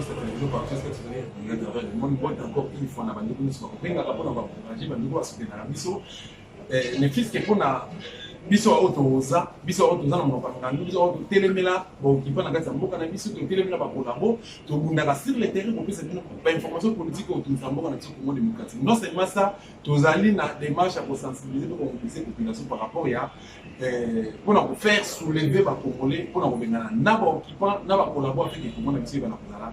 la télévision par ce que tu veux dire le monde voit encore une fois na bande ko so ko penga ka pona ba encourager bande ko asukena na biso ne fils que pona biso otoza na mokanga biso oto telemela bo ki pona kati mboka na biso to telemela ba kolabo to bundaka sur le terrain pour pesa bino ba information politique autour de mboka na biso Congo démocratique non seulement ça tozali na démarche pour sensibiliser pour mobiliser population par rapport ya pour faire soulever ba congolais pour bengana na ba occupant na ba collabo avec Congo na biso ba na kozala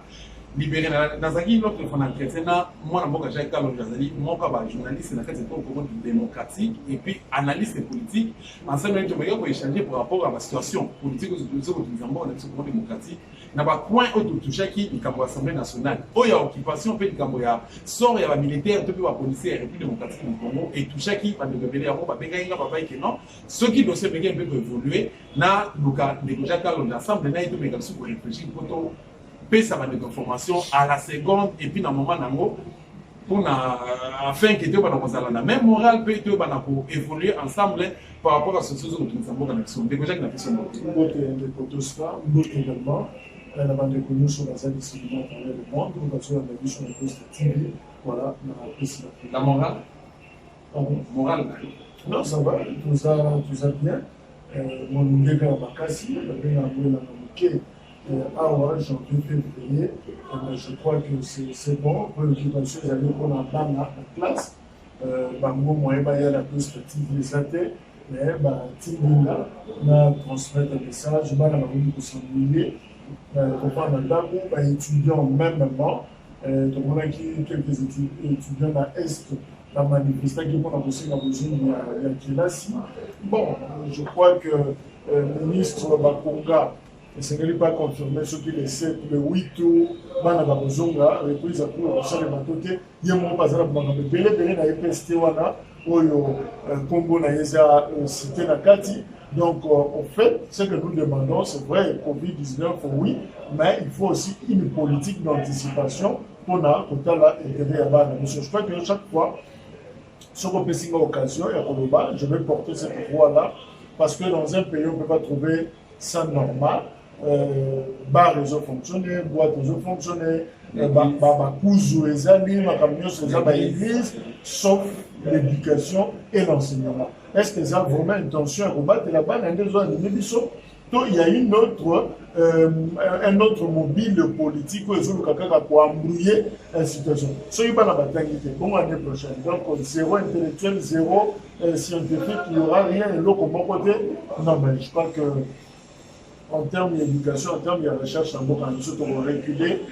libéré nazaki notre téléphone entretien na mwana mboka Jacques Kalonzo nazali moka ba journaliste na kati pour Congo démocratique et puis analyste politique ensemble nous devons échanger par rapport à la situation politique aux Congo démocratique na ba point au toucher qui ikambo assemblée nationale oya occupation pe ikambo ya sort ya ba militaire depuis ba policier et république démocratique du Congo et toucher qui va développer ya ba benga inga papa que non ceux qui doivent se benga un peu évoluer na luka de Jacques Kalonzo ensemble na ito benga sur réfléchir pour ça va des informations à la seconde et puis dans le moment pour afin que tu aies la même morale peut évoluer ensemble par rapport à ce que nous avons dans l'action. Déjà que nous avons fait des photosphères, d'autres également. On a des connus sur la salle ici dans le monde. Nous avons vu sur la poste TV. Voilà, la morale. Pardon. Morale. Non, ça va. Tout ça bien. Mon nouveau gars Bakassi, il a bien en janvier, février, je crois que c'est bon. Pour l'occupation, ils allaient pour la classe. Bango, moi, il y a la perspective des athées. Mais, Timina, on a transmis un message, on a voulu s'ennuyer. On a étudiants en même moment. Donc, on a quelques étudiants à l'Est. La manifestation qui a aussi la besoin de la bon, je crois que le ministre Bakonga, ce n'est pas confirmé ce qu'il est 7, le 8 ou Bana Babozonga, reprise à pour le chef de Matote, il y a mon bazar à Bangame, Belé na EPST wana, Oyo, Congo na Yeza, cité na Kati. Donc, en fait, ce que nous demandons, c'est vrai, Covid-19, oui, mais il faut aussi une politique d'anticipation pour la intérêt à Bana. Je crois que chaque fois, sur une occasion, je vais porter cette voix-là, parce que dans un pays, on ne peut pas trouver ça normal. Bar réseau fonctionner, boîte réseau fonctionner, Bakuzu et Zali, Makamio, c'est l'église, sauf l'éducation et l'enseignement. Est-ce que ça a vraiment intention à combattre là-bas dans des zones de Bisso? Il y a un autre mobile politique où ils ont embrouiller la situation. Ce n'est pas la bataille qui est bon l'année prochaine. Donc, zéro intellectuel, zéro scientifique, il n'y aura rien. Et l'autre, mon côté, non, mais je crois que en termes d'éducation, en termes de recherche, on va reculer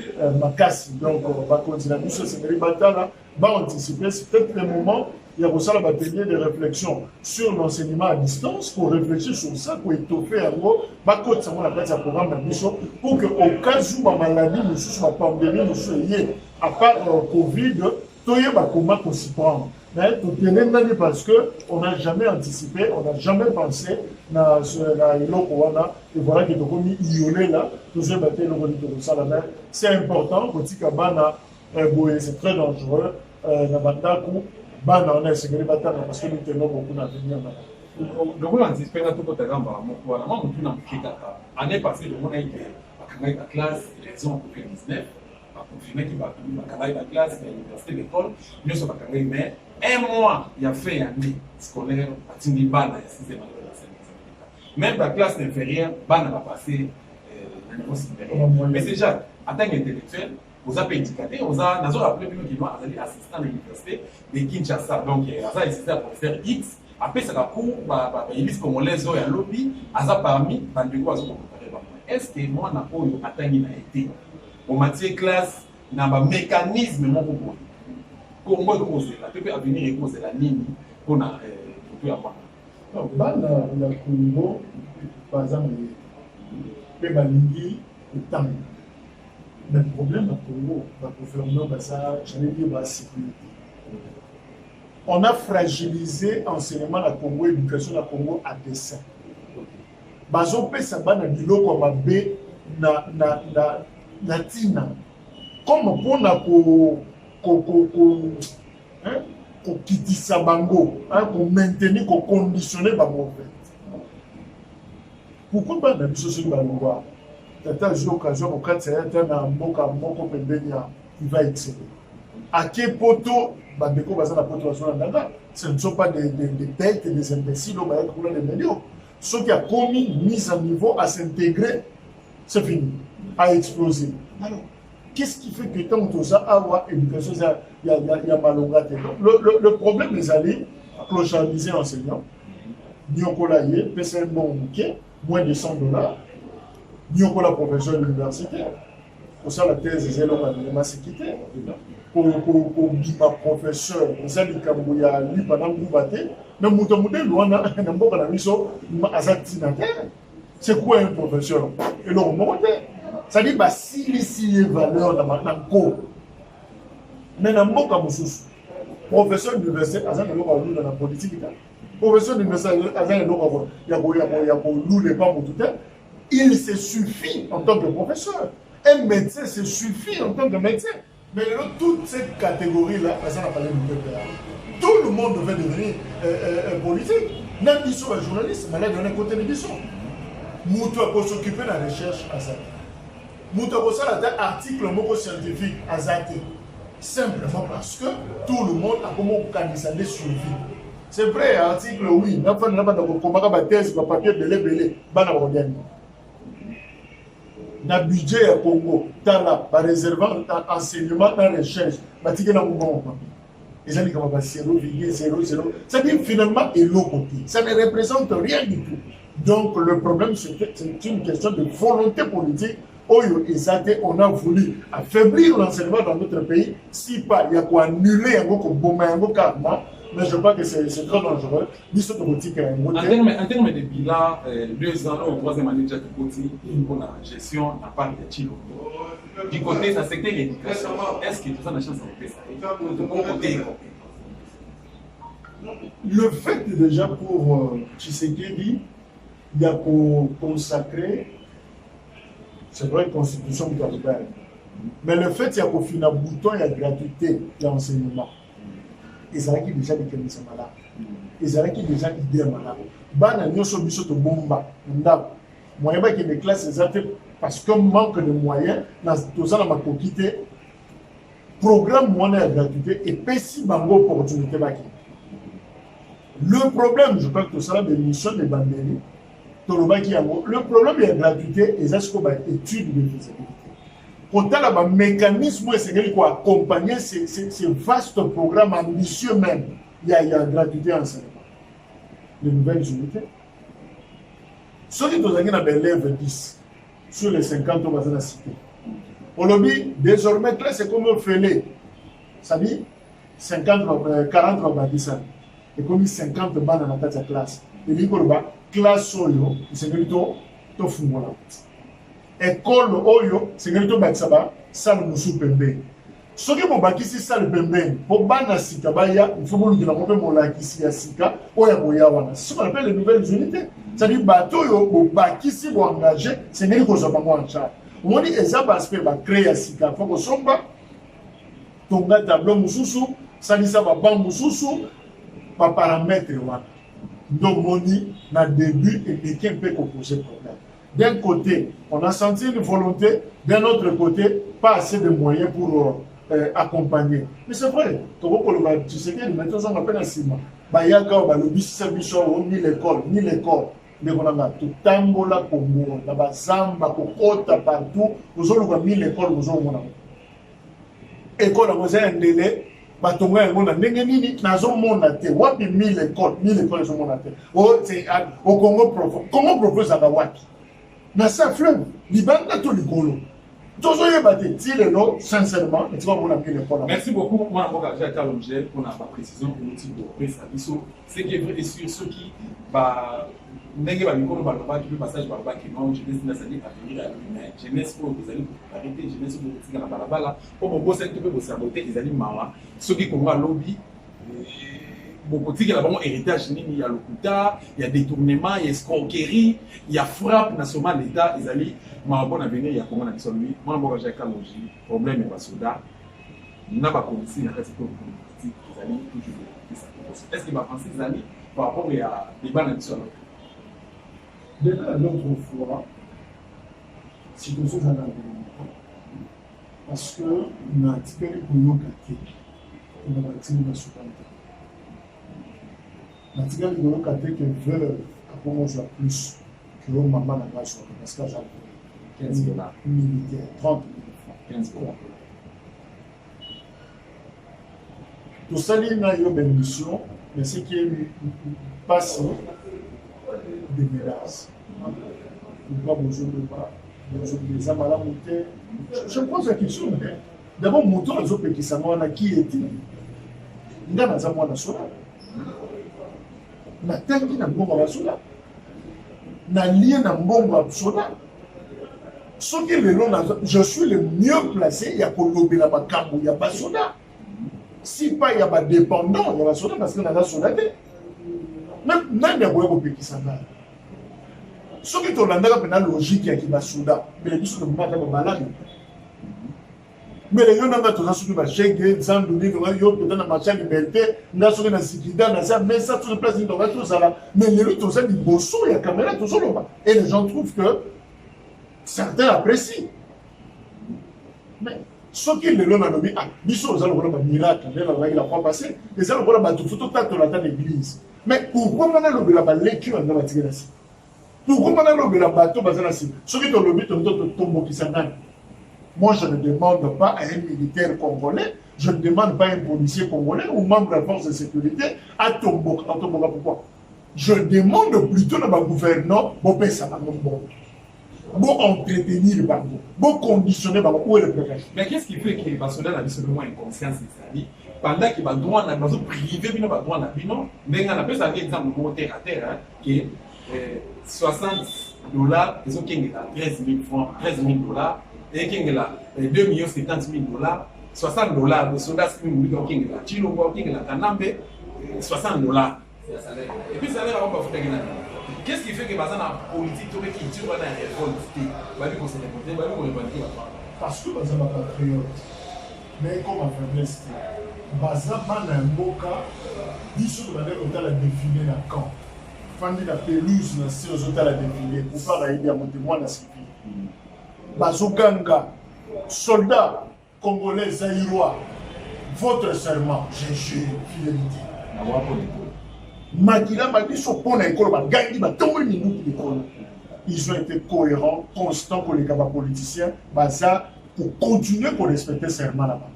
ma casse. Donc, on va continuer. Nous, c'est une bataille, on va anticiper. C'est peut-être le moment. Il y a aussi un atelier de réflexion sur l'enseignement à distance pour réfléchir sur ça, pour étoffer un mot, programme pour que au cas où la maladie, la pandémie, à part Covid, tout le monde comment on s'y prend. Mais tout est parce qu'on n'a jamais anticipé, on n'a jamais pensé à l'Okowana, et voilà que nous avons isolé là, nous avons battu le salaire. C'est important, c'est très dangereux. On a essayé de battre parce que nous tenons beaucoup d'avenir. Le rôle anticipé dans tout le monde, l'année passée, le monde a été la classe, les ans Covid-19, confirmé qu'il va travailler la classe, l'université, l'école, nous sommes mais un mois, il y a fait une année scolaire, à Tindibana, même la classe inférieure, Bana va passer à niveau supérieur. Mais déjà, en tant qu'intellectuel, vous avez indicaté, vous avez rappelé qu'il doit aller assistant à l'université de Kinshasa. Donc, il a assisté à professeur X. Après, ça a pour les Congolais et lobby, à parmi les deux est-ce que moi, je n'ai pas été en matière classe, il y a un mécanisme pour moi, tu peux venir et causer la ligne pour tout avoir. Donc, dans le Congo, par exemple, il y a le temps. Mais le problème au Congo, la sécurité. On a fragilisé l'enseignement de la Congo, l'éducation de la Congo à dessein. Bazo pe sabana biloko mabe na tina. Comme pour na ko kitisa bango, pour maintenir, pour conditionner bango. Pourquoi pas na biso sur bango? tata a eu l'occasion au cadre de un mboka moko pembenia, il va exceller. À quel poteau, bandeko baza na poto bazona ce ne sont pas des bêtes et des imbéciles au baïk pour les médias. Ceux qui a commis, mis à niveau, à s'intégrer, c'est fini, à exploser. Alors, qu'est-ce qui fait que tant que ça a éducation, il y a malongate. Le problème des alliés, clochardiser enseignants, Nyokolaye, PCM bon bouquet, moins de $100, Nyokola professeur de l'université. Pour ça, la thèse, c'est l'homme à s'équiter. Pour bima professeur, ça dit qu'il y a lui pendant que vous battez, mais c'est quoi un professeur? Et le remonte. Ça dit que si valeur dans ma cour, mais dans mon cas, professeur d'université, dans la politique, professeur d'université, il se suffit en tant que professeur. Un médecin se suffit en tant que médecin. Mais toute cette catégorie-là, ça n'a pas l'air de tout le monde devait devenir politique. Même ils sont journalistes, mais là, il y a un côté de l'édition. Moutou a s'occuper de la recherche à Zati. Moutou a s'occuper d'un article scientifique à Zati. Simplement parce que tout le monde a comment candidat suivi. C'est vrai, article, oui, n'a pas de thèse, papier, belé, na budget à Congo, par réservant enseignement dans recherche, ça dit finalement et l'autre côté. Ça ne représente rien du tout. Donc le problème, c'est une question de volonté politique. On a voulu affaiblir l'enseignement dans notre pays. Si pas, il y a quoi annuler un peu karma. Mais je crois que c'est très dangereux. En termes de bilan, 2 ans ou 3e année déjà pour la gestion à part de Chilo. Du côté de la secteur de l'éducation, est-ce que tu as la chance de faire ça? Le fait déjà pour Tshisekedi, il y a pour consacrer, c'est vrai, constitution capitale. Mais le fait qu'il y a pour finir bouton, il y a gratuité de l'enseignement. Ils ont déjà des connaissances malades. Ils ont déjà des idées malades. Bana nyoso biso to bomba ndako. Moyen ba ki des classes exactes parce que manque de moyens dans tout ça na makokité programme moyen de gratuité et pessi bango opportunité ba ki. Le problème, je crois que tout ça des missions de bandeli le problème de la gratuité et ça ce qu'on va étude de faisabilité. Quand il y a un mécanisme qui va accompagner ces vastes programmes ambitieux même, il y a une gratuité enseignement. Les nouvelles unités. Ceux qui ont un élève 10 sur les 50 on va citer. On le dit, désormais, c'est comme un fêlé. Ça dit 40 robadissants. Et comme 50 bancs dans la classe. Et dit que classe solo, c'est plutôt tout fou. École oyo sengeli bakisaba salle musu pembe soki bobakisi salle pembe po bana sika baya il faut bolukila mope molakisi ya sika oya boya wana ce qu'on appelle les nouvelles unités, c'est-à-dire bato yo bobakisi bo engagé sengeli kozwa bango en charge omoni eza aspect ba créer ya sika faut ko somba tonga tableau mususu salisa ba banc mususu ba paramètres wana donc moni na début et quelqu'un peut poser problème. D'un côté, on a senti une volonté, d'un autre côté, pas assez de moyens pour accompagner. Mais c'est vrai, tu sais que maintenant on appelle un ciment. Le bus ni l'école, ni l'école. Mais on a tout tambola Congo, la bazamba, kokota partout, nous avons mis l'école, nous avons école, vous avez un délai. Batonga ngona ndenge nini nazomona te wapi 1000 écoles nazomona te au Congo propose à wapi na sa fleuve libanda to likolo tozo yebate ti lelo sincèrement et tu vas mon l'école. Merci beaucoup moi encore j'ai à l'objet pour la précision pour le type de précision c'est qui est vrai et sur ceux qui ba ndenge ba mikolo ba ba qui passage ba ba qui non jeunesse na sadi avenir mais jeunesse pour vous allez arrêter jeunesse pour vous na balabala pour bon bosser tout peut saboter les animaux mawa ceux qui Congo lobby beaucoup de là bon héritage il y a l'okuta il y a détournement il y a escroquerie il y a frappe nationale l'état ils allaient ma bon avenir il y a Congo na lui moi bon j'ai calogie problème et basoda n'a pas police il y a quelque chose politique ils allaient toujours est-ce qu'il va penser ils allaient par rapport à débat national. Déjà l'autre fois si nous sommes en parce que nous avons dit que nous avons gâté. Nous avons dit que nous avons dit que nous avons gâté que veut qu'on soit plus que maman n'a pas choisi. Parce que j'ai 15 $. Militaire, 30 000 francs. 15 $. Tout ça, il y a une mission, mais ce qui est passé des menaces. Il n'y a pas besoin de pas. Je pose la question. D'abord, mon tour, qui était. Il y a un mois de sola. Na tangi na mbongo la sola. Na lien na mbongo la sola. Ce qui est le long, je suis le mieux placé. Il y a Kolobe la Bakambo, il y a pas soda. Si pas il y a pas dépendant, il y a pas soda parce qu'on a la soda. Même il y a beaucoup de qui s'en va. Ce qui est au Landa, c'est la logique qui va soda. Mais les gens ne sont pas malades. Mais les gens ne sont pas chèques, sans donner, ils ont peut-être un machin liberté, ils ont une sécurité, mais ça, tout le place, ils ont tout ça. Mais les gens, tout ça, ils bossent, il y a caméra, tout ça. Et les gens trouvent que certains apprécient. Mais ce qui est le long, ils sont un miracle, il a pas passé, et ça, on va tout dans l'église. Mais pourquoi on a le lecture dans la tirage? Pourquoi on a le bateau dans la tirage? Ce qui est le but de tomber qui s'en a. Moi, je ne demande pas à un militaire congolais, je ne demande pas à un policier congolais ou membre de la force de sécurité à tomber. Pourquoi? Je demande plutôt à ma gouverneur, bon, ça va bon. Bon entretenir le bango, bon conditionner le bango, où est le préfet? Mais qu'est-ce qui fait que les personnels ont seulement une conscience c'est-à-dire pendant qu'ils ont droit à la privé, ils ont droit à la mais on appelle ça un exemple de terre à terre, qui est 60 $, ils ont 13 000 francs, 13 000 $, et qui est 2 70 000 $, 60 $, le soldat qui est Chilongo, qui est Kanambe, 60 $. Et puis ça l'air à pas foutre. Qu'est-ce qui fait que dans la politique, tu qui tue dans la révolte, parce que c'est ma patriote. Mais comme ma faiblesse, Baza Mana Mboka, dit sur le modèle hôtel à défiler la camp. Fandi la pelouse, na si aux hôtels à défiler, pour faire aider à mon témoin à Sipi. Bazoganga, soldats congolais zaïrois, votre serment, j'ai juré fidélité. Makila Mabiso pour l'école, ils ont été cohérents, constants pour les capables politiciens, Baza pour continuer pour respecter serment là-bas.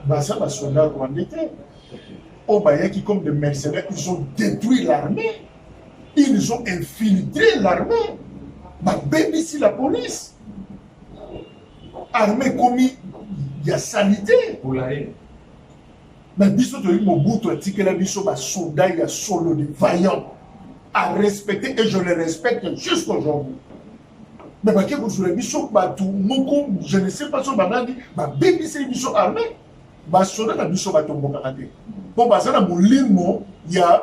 Baza, les soldats rwandais, au Bayaki comme des mercenaires, ils ont détruit l'armée, ils ont infiltré l'armée, BBC la police, armée commis, il y a sanité. Mais biso de Mobutu a dit que la biso va soldat, il y a solo de vaillants à respecter et je les respecte jusqu'à aujourd'hui. Mais parce que vous avez biso batu, je ne sais pas si on a dit, BBC biso armée, soldat la biso va tomber au Canada. Pour passer dans mon limo, il y a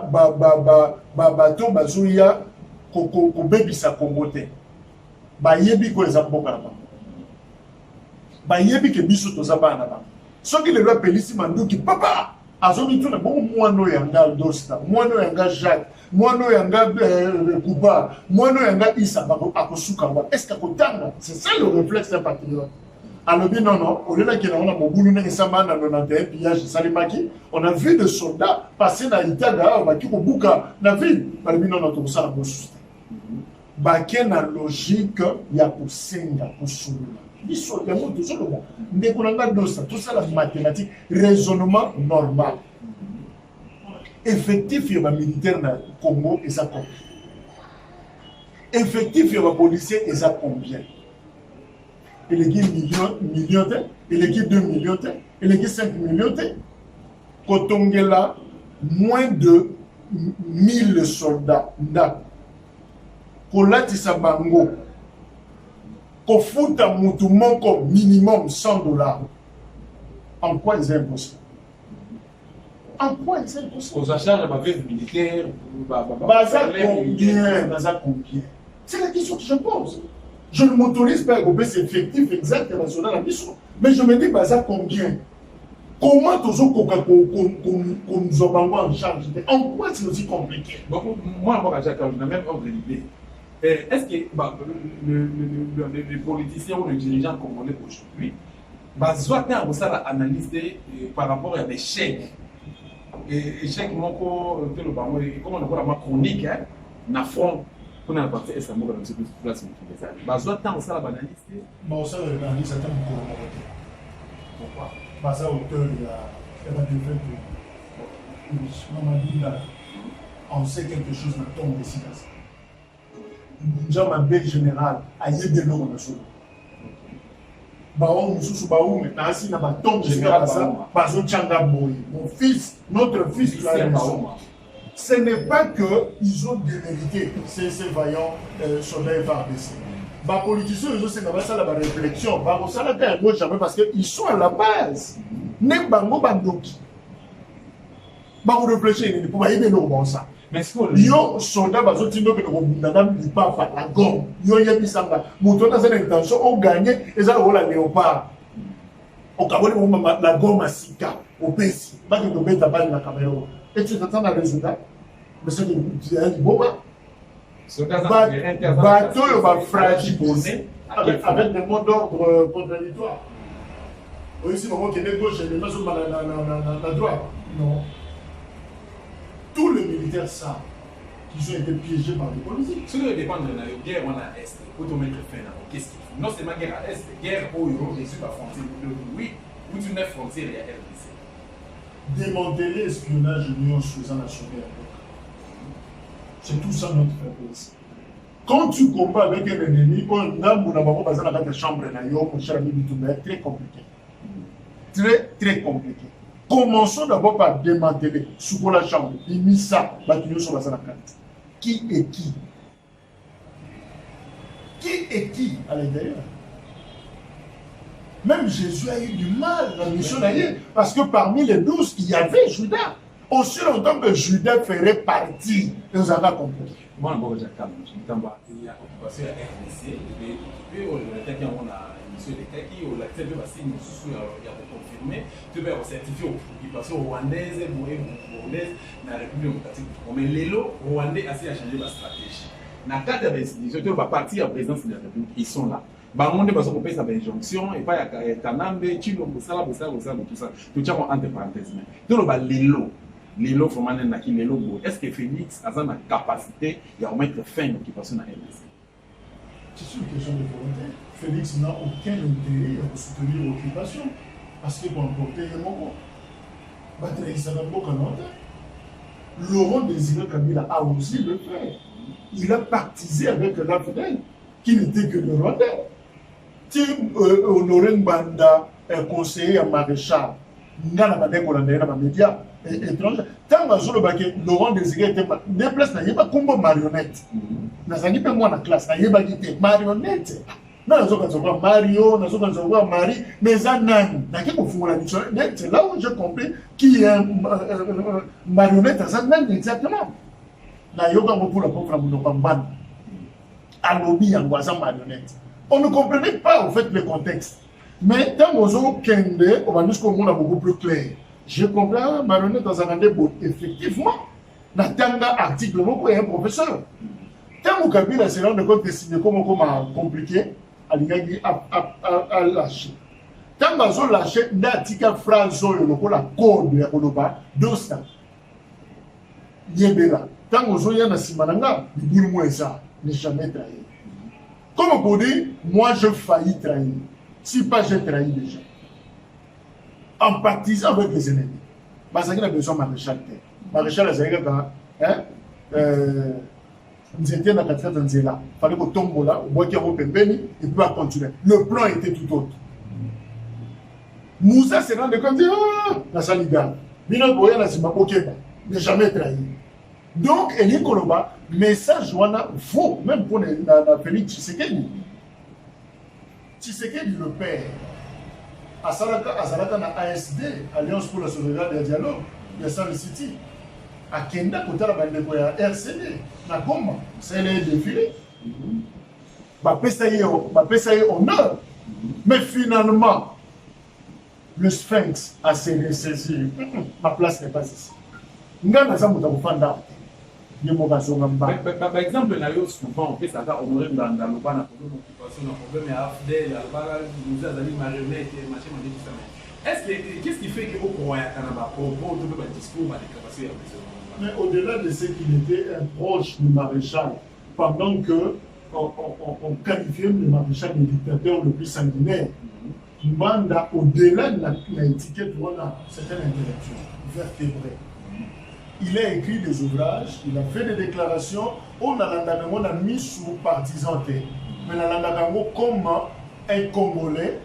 bateau bazouya ko baby sa kombote. Yebi ko les amboka là. Yebi que biso to zabana là. Ce qui les lois pélissi manduki papa azomi tout na bon moino yanga dosta moino yanga Jacques moino yanga Kuba moino yanga Issa bako akosuka est-ce qu'akotanga c'est ça le réflexe d'un patriote. Alors bien non au lieu là qu'il on a mobulu na samba na 91 pillage salimaki on a vu des soldats passer dans Itaga baki ko buka na ville alors bien non to ça na bosusta baké na logique ya kusenga kusula. Tout ça, la mathématique, raisonnement normal. Effectif, il y a un militaire dans le Congo et ça combien. Effectif, il y a un policier et ça combien. Il y a millions, il y a 2 millions, il y a 5 millions. Quand on est là, moins de 1000 soldats. Kolati Sabango. Qu'on foute à Moutou minimum 100 $. En quoi c'est impossible? En quoi c'est impossible? Aux achats de ma vie militaire, combien? C'est la question que je pose. Je ne m'autorise pas à couper cet effectif exact national à mission. Mais je me dis, Baza combien? Comment qu'on nous en charge? En quoi c'est aussi compliqué? Moi, j'ai même ordre d'idée. Est-ce que les politiciens ou les dirigeants congolais aujourd'hui doivent faire ça analyser par rapport à l'échec? Échec, comment on a ma chronique, na front, on a parti et ça m'a donné plus de place. Doit faire ça analyser. Bon, ça, l'analyse, c'est un peu pourquoi? Parce que l'auteur, il a développé on sait quelque chose dans ton récit. Déjà, ma belle générale, a eu des noms dans le sol. Mon fils, notre fils, ce n'est pas qu'ils ont démérité ces vaillants soldats FARDC. Les politiciens, ils ont fait la réflexion. Parce qu'ils sont à la base. Vous réfléchissez, vous ne pouvez pas ça. Mais si les soldats par la gomme, ils ont une intention, on gagne, ils ont la léopard. Au Cameroun, on a la gomme à Sika, au Pessi, pas de mettre la balle dans la caméra. Et tu t'attends à le résultat? Mais c'est un bon bateau va fragiliser avec des mots d'ordre contradictoires. Oui, si on qui est gauche et les mains sur la droite. Non. Tous les militaires savent qu'ils ont été piégés par les politiques. Ce qui dépend de la guerre à l'Est, pour mettre fin à qu'est-ce qu'il faut. Non seulement guerre à l'Est, guerre au Euro, les sud à frontière, oui, ou tu n'es frontière et à RDC. Démanteler l'espionnage de l'Union sous-nationale. C'est tout ça notre faiblesse. Quand tu combats avec un ennemi, on a dans la chambre, très compliqué. Très, très compliqué. Commençons d'abord par démanteler sous la chambre. Il met ça, sur la carte. Qui est qui? Qui est qui à l'intérieur? Même Jésus a eu du mal dans la mission d'ailleurs, parce que parmi les 12, il y avait Judas. Aussi longtemps que Judas ferait partie, nous avons compris. Moi, je suis il y a occupation à RDC, et on a émission de Kaki, on a accepté parce qu'il y a confirmé, tu vas certifier l'occupation rwandaise, burundaise, dans la République démocratique. Mais l'élo rwandais a changé la stratégie. Dans le cadre des institutions, tu vas partir à la présidence de la République, ils sont là. Bangonde parce qu'on paye sa injonction et pas il y a Kanambe, Chilo, Boussala, tout ça. Tout ça entre parenthèses. Donc, l'élo. L'élo, est-ce que Félix a la capacité de mettre fin à l'occupation de la RDC? C'est une question de volonté. Félix n'a aucun intérêt à soutenir l'occupation parce qu'il va emporter les moments. Laurent Désiré Kabila a aussi le fait. Il a partisé avec l'AFDEL, qui n'était que le Rwandais. Tim Honoré Mbanda, conseiller à maréchal, n'a pas de Hollandais dans les médias étrangers. Tant que Laurent Désiré était déplacé, il n'y a pas comme marionnette. Il n'y a pas moi dans la classe, il n'y a pas de marionnette. Mario, Marie, mais Anan, c'est là où j'ai compris qui est marionnette à Zanan exactement. On ne comprenait pas au fait le contexte. Mais tant que Kende, on va dire qu'on a beaucoup plus clair. Je comprends marionnette dans un endroit effectivement. Dans un article, il y a un professeur. Tant que Kabila s'est rendu compte que c'est compliqué. A lâché. Tant que vous lâché, n'atika phrase sur la code de Koloba, dosa. Yébela. Tant que vous avez Simananga, il dit ça, n'est jamais trahi. Comme vous dites, moi je faillis trahir. Si pas j'ai trahi déjà. En partisant avec les ennemis. Parce qu'il a besoin de maréchal. Maréchal, nous étions dans la quatrième année. Il fallait que tombe là, au bois qui a repéné, et puis à continuer. Le plan était tout autre. Moussa s'est rendu compte, la saliga. Bino Boya n'a jamais trahi. Donc, Elie Koloba, message vaut, même pour la Félix Tshisekedi. Tshisekedi le père. À Salaka, na ASD, Alliance pour la sauvegarde et le dialogue, il y a San City. À Kenda, côté la bande de RCD, na Goma, c'est le défilé. Ma pessaye honneur. Mais finalement, le Sphinx a se ressaisi. Ma place n'est pas ici. Ngana Zamouta Fanda. ye mo ka songa mba. Par exemple, là, souvent, on fait ça, on aurait dans le bas, on a problème d'occupation, on a problème d'AFDEL, nous avons des marionnettes, machin, tout ça. Qu'est-ce qui fait qu'au Coréen, on a propos de discours, à déclaration? Mais au-delà de ce qu'il était un proche du maréchal, pendant que on qualifiait le maréchal de dictateur le plus sanguinaire, Mbanda, au-delà de l'étiquette, c'est un intellectuel, vertébré. Il a écrit des ouvrages, il a fait des déclarations, on a mis sous partisan, mais on a comme un Congolais,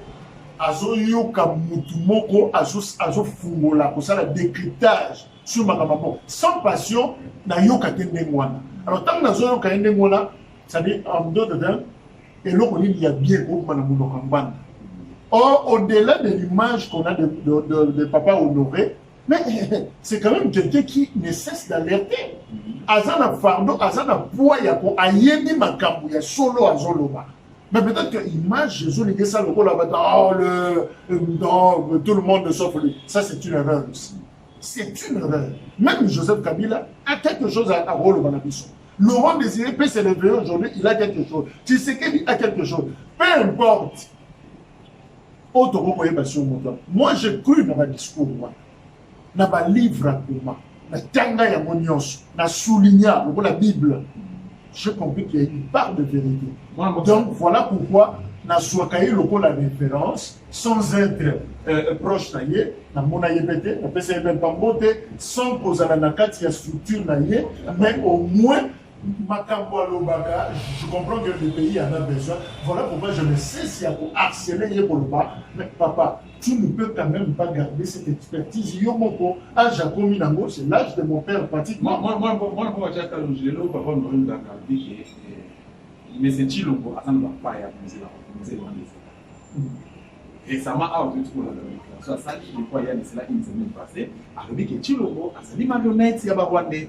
azo yoka mutumoko, azo fungola, pour ça le décryptage sur Makamabo, sans passion, na yoka tendengwana. Alors tant que na yoka tendengwana, ça dit en d'autres temps, et là il y a bien beaucoup de monde. Or, au-delà de l'image qu'on a de Papa Honoré, mais c'est quand même quelqu'un qui ne cesse d'alerter. Azana fardo, azana poids, yako ayemi makambu ya solo azoloba. Mais peut-être que l'image, Jésus les ça le rôle tout le monde sauf lui. Ça c'est une erreur aussi. C'est une erreur. Même Joseph Kabila a quelque chose à rôle dans la mission. Laurent Désiré peut se lever aujourd'hui, il a quelque chose. Tu sais qu'il a quelque chose. Peu importe. Moi, j'ai cru dans ma discours, dans ma livre, dans la tanga ya monios, dans souligna, dans la Bible. J'ai compris qu'il y a une part de vérité. Donc, voilà pourquoi, dans Swakaye, la référence, sans être proche naïe, dans mon aïebété, dans PCB Pambote, sans poser la nakati, structure naïe, mais au moins, je comprends que le pays en a besoin. Voilà pourquoi je me sais si pour harceler Yébolba. Mais papa, tu ne peux quand même pas garder cette expertise. Yomoko, à Jacob Nango, c'est l'âge de mon père pratiquement. Moi, mais c'est Chilongo, à ne va pas y avoir récemment, ça, je crois, il y a une semaine passée, à l'objet que Chilongo, à sa marionnette, il y a Bagwande.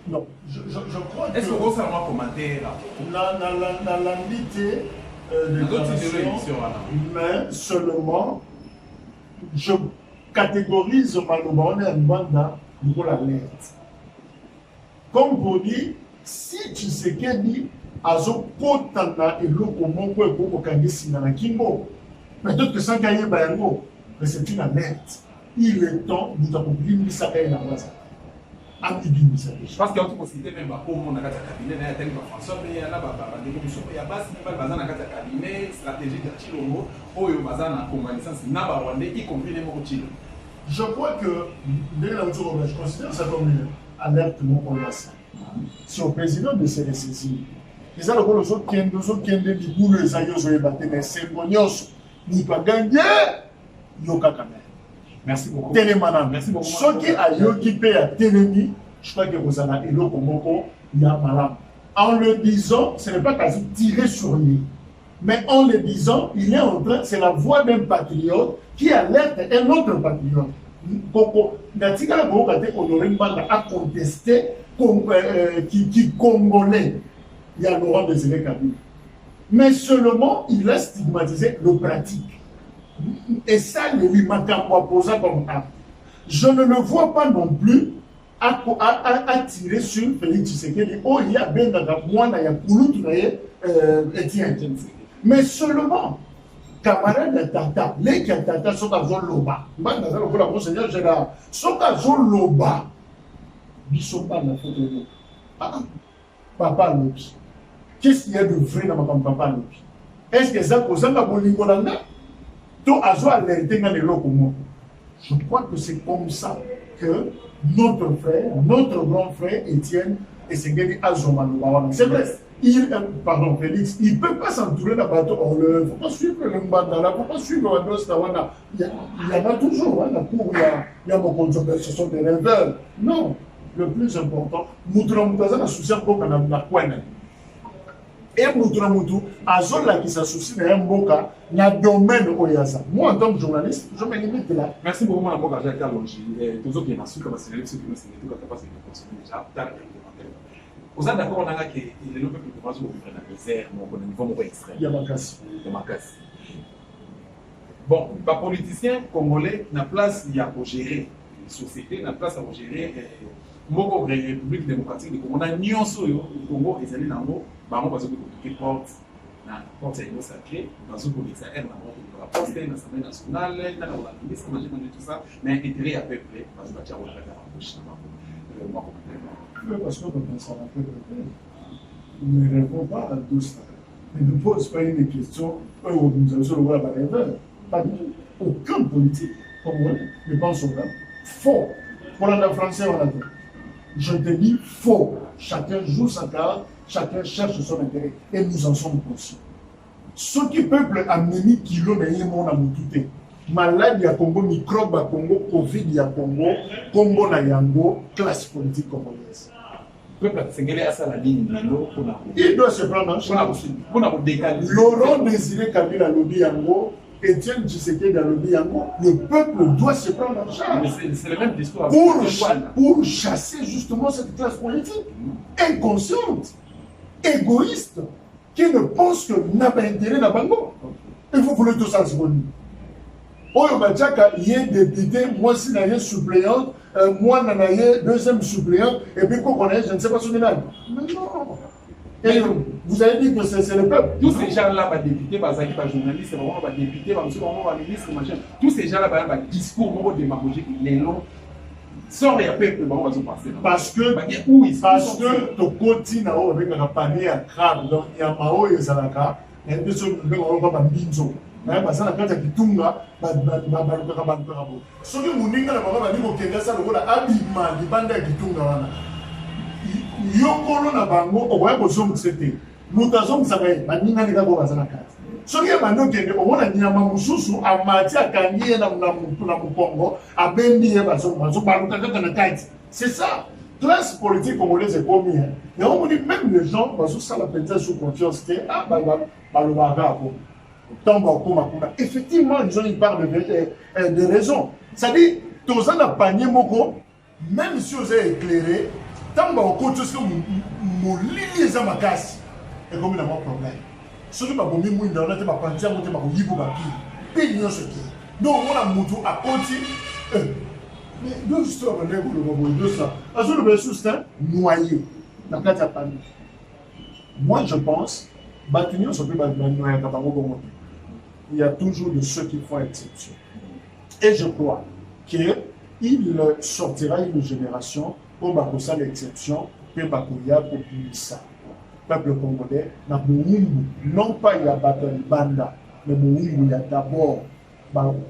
Non, je crois que... Est-ce que vous avez un commentaire? La l'ambité mais seulement, je catégorise Malobane et Mbanda pour la lettre. Comme vous dites, si tu sais qu'elle dit, Azo Potana et l'eau mon quoi pour Kandisi Nanakimbo, peut-être que sans Kaye Bayango, mais c'est une alerte. Il est temps, nous avons oublié ça et la base. Parce qu'il y a une possibilité même pour mon cabinet, il y a tel François, mais il y a là, il y a base qui va dans un cabinet stratégique de Chilongo, où il y a une convalescence, y compris les mots Chilo. Je crois que, je considère ça comme une alerte non conversée. Si au président de se ressaisir, les gens qui ont des boules, les aïeux, les bâtés, mais c'est bon, nous pas gagner, yoka quand même. Merci beaucoup. Télémana. Merci beaucoup. Ce qui a occupé à Télémi, je crois que vous en avez l'eau comme il y a malade. En le disant, ce n'est pas quasi tiré sur lui. Mais en le disant, il est en train, c'est la voix d'un patriote qui alerte un autre patriote. Natika Honoré a contesté qui congolais. Il y a Laurent Désiré Kabila. Mais seulement, il a stigmatisé le pratique. Et ça, ne lui m'a posé comme acte. Je ne le vois pas non plus à tirer sur Félix Tshisekedi. Oh, il y a bien dans moi, il y a Kouloutou, Etienne. Mais seulement, camarade de Tata, les Tata sont à Zoloba. Monseigneur Gérard, sont à Zoloba. Ils ne sont pas dans la photo. Papa Lopi. Qu'est-ce qu'il y a de vrai dans ma papa Lopi? Est-ce que ça cause un bolingo dans la je crois que c'est comme ça que notre frère, notre grand frère Étienne et Sengeli Azomano. C'est vrai, pardon Félix, il ne peut pas s'entourer d'un bateau. Il ne faut pas suivre le Mbandala, il ne faut pas suivre le Ndostawana. Il y en a toujours, il y a mon conjoint, ce sont des rêveurs. Non, le plus important, Moutramutaza a souci pour qu'on a quoi. Et Moutramoutou, Azola qui s'associe dans un boka, dans le domaine Oyaza. Moi, en tant que journaliste, je me limite là. Merci beaucoup, Mme Boka Jacques Alongi. Tous ceux qui ont su que c'est ceux qui ont su que c'est déjà vous êtes d'accord, on a que le peuple commence à vivre dans le désert, au niveau extrême. Il y a ma casse. Bon, les politiciens congolais, na place, il y a pour gérer la société, na place pour gérer moko République démocratique du Congo na nyonso yo Congo ezali nango bango bazokoki porte na porte ya sacré bazokolisa air na moko la poste na l'Assemblée nationale na la ministre na tout ça mais intérêt à peuple bazobatia ko la bouche na moko parce que dans ça ne répond pas à tout ça. Il ne pose pas une question nous allons voir la rêveur. Pas du tout. Aucun politique congolais ne pense au gars. Faux. Pour la français, on a dit. Je te dis faux. Chacun joue sa carte, chacun cherche son intérêt. Et nous en sommes conscients. Ce qui peuple a mis kilo na yemo na mutute. Maladie à Congo, microbe à Congo, Covid à Congo, Congo na yango, classe politique congolaise. Il doit se prendre en charge. Laurent Désiré Kabila lobby yango, Étienne Tshisekedi lobby yango, le peuple doit se prendre en charge. C'est le même discours. Pour chasser justement cette classe politique inconsciente, égoïste, qui ne pense que n'a pas intérêt dans Bango. Il faut vouloir tout ça, c'est bon. Oyo Bachaka, il y a député, moi si n'a suppléante, moi n'a deuxième suppléante, et puis qu'on connaît, je ne sais pas son nom. Mais non. Et vous avez dit que c'est le peuple. Tous ces gens-là, les députés, les journalistes, les députés, les ministres, tous ces gens-là, les discours démagogiques, les longs, sans rien peuple, on va se passer. Parce que ton continent avec un panier à crabe, donc il y a un mao et Zalaka, et puis ce que on va pas binzo. Parce que la carte qui tourne, ce que mon ninga la baba dit au Kenya, ça le voit abîmement, les bandes qui tournent. Yokolo na bango, on va poser un CT. Nous avons savé, maninga les gars vont à la carte. Ce qui est maintenant que on a dit à Mamoussou, à Matia Kanye, na Mukongo, à Bendi, c'est ça. Classe politique congolaise est commis. Et on dit même les gens, parce que ça la peut-être sous confiance, que ah, le bagarre. Effectivement, ils ont une part de raison. C'est-à-dire, tous en panier moko, même si vous êtes éclairé, tant que vous avez tout mon lit les amakas, et comme il y a un problème. Ce qui m'a dit, moi, il y a un pantia, moi, il m'a dit, il y a un ce qui. Donc, on a moutou à côté. Mais deux histoires, on a deux ça. Parce que le soutien noyé dans la carte panier. Moi, je pense, Batunion, ça peut être noyé dans la il y a toujours de ceux qui font exception. Et je crois qu'il sortira une génération pour bakosa l'exception, pour bakoya pour ça. Peuple congolais, na Moumbu, non pas il y a Batali Banda, mais Moumbu, il y a d'abord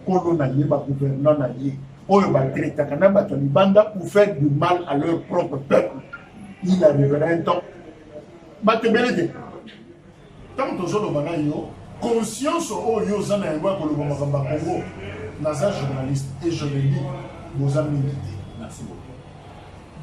Kolo Naye, gouverneur Naye, Oyo Batreta, Kana Batali Banda pour faire du mal à leur propre peuple. Il arrivera un temps. Batebelede. Tant que nous avons conscience au Yozana et moi pour le moment Congo, Naza journaliste et je le dis, vos amis militaires. Merci beaucoup.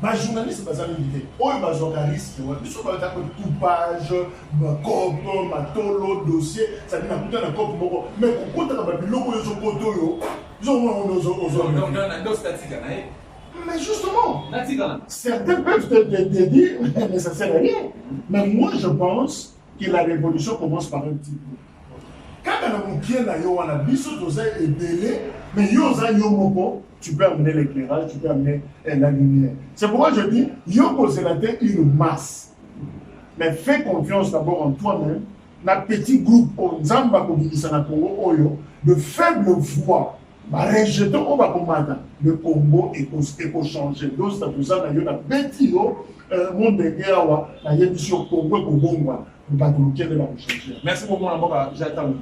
Ma journaliste, mes amis militaires, oh ma journaliste, ils sont pas d'accord de coupage, ma cop, ma tolo, dossier, ça dit na putain na cop moko, mais quand on a pas biloko yo sokoto yo, ils ont mais justement, certains peuvent te dire, mais ça sert à rien. Mais moi je pense que la révolution commence par un petit peu. Quand on a biso est belé, mais tu peux amener l'éclairage, tu peux amener la lumière. C'est pourquoi je dis, une masse. Mais fais confiance d'abord en toi-même. Dans petit groupe, de faibles voix, rejetons le Congo et pour changer. Donc, c'est pour ça que monde de guerre, Congo et merci beaucoup, j'attends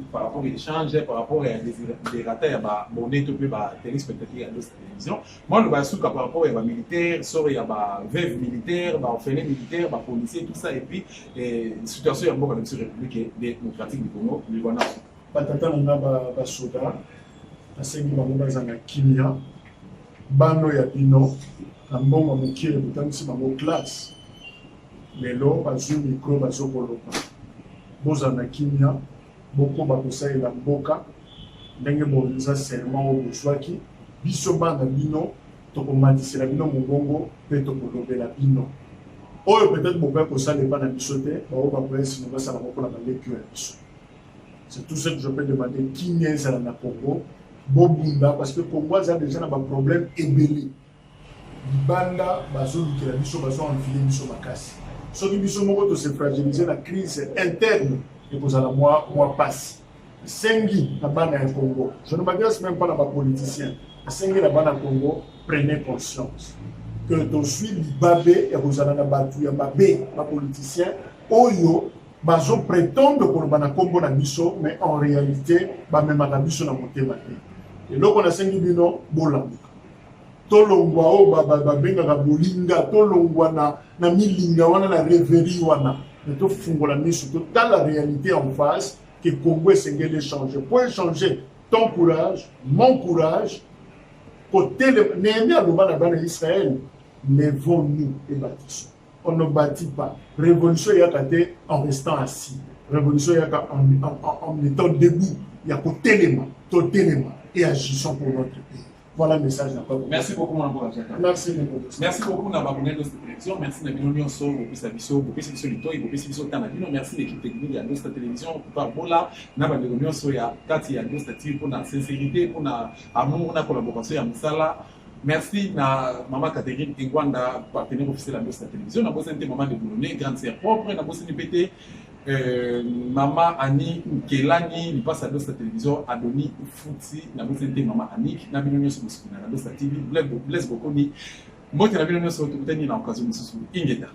par rapport à l'échange, par rapport à des ratés, mon téléspectateur de cette télévision. Moi, je suis par rapport à militaires, il y a veuve militaire, orphelin militaire, policier, tout ça, et puis la situation est dans la République démocratique du Congo. Batata nanga ba soda, asengi bango za na kimia, bano ya bino, na mbongo mokile butangisi bango classe. Lelo bazwi micro bazokoloba boza na kimia bokoba kosalela mboka ndenge boza serment oyo bozwaki biso bana bino tokomatisela bino mongongo mpe tokolobela bino oyo peut-être bokoya kosala epa na biso te bao bakoyesino basala mokola baleki ya biso. C'est tout ce que je peux demander kimia ezala na Congo bobunda parce que Congo aza déjà na baproblème ebele banda bazolukela biso bazoenfile biso makasi soki biso moko tose fragiliser la crise interne ekozala mwa pasi sengi na bana ya Congo, je ne m'adresse même pas à ma politicien, sengi na bana ya Congo, prenez conscience que to suis libabé et vous allez battu ya babé ma politicien oyo bazo prétendre pour bana Congo na biso mais en réalité ba même na biso na motema et loko na sengi bino bola tolongwa o ba benga ka bolinga tolongwa na milinga wana na reverie wana mais to fungola miso to dans la réalité en face que Congo est engagé changer. Pour changer ton courage, mon courage, côté le Néhémie à Israël, lèvons-nous et bâtissons. On ne bâtit pas. Révolution il y a en restant assis. Révolution il y a en étant debout. Il y a côté les mains, et agissons pour notre pays. Voilà le message. Merci beaucoup, mon ami. Merci beaucoup. Merci beaucoup, Nababouné, de cette télévision. Merci, Nabino Nyonso, Bopisabiso, Lito, et Bopisabiso Tanabino. Merci, l'équipe technique de notre télévision. Pour Bola, Nababino Nyonso, il y a Tati, il y a notre team pour la sincérité, pour l'amour, pour la collaboration, il y a merci na Maman Catherine Ingwanda, partenaire officiel de notre télévision. Nous avons besoin Maman de Boulonné, grande sœur propre. Nous avons besoin de péter. Maman Annie Kelani, il passe à notre télévision, Adoni Fouti, na bosente Maman Annie, na binonyo sur na notre TV, bless beaucoup ni, moi qui na binonyo sur tout le temps ni na occasion de se souvenir.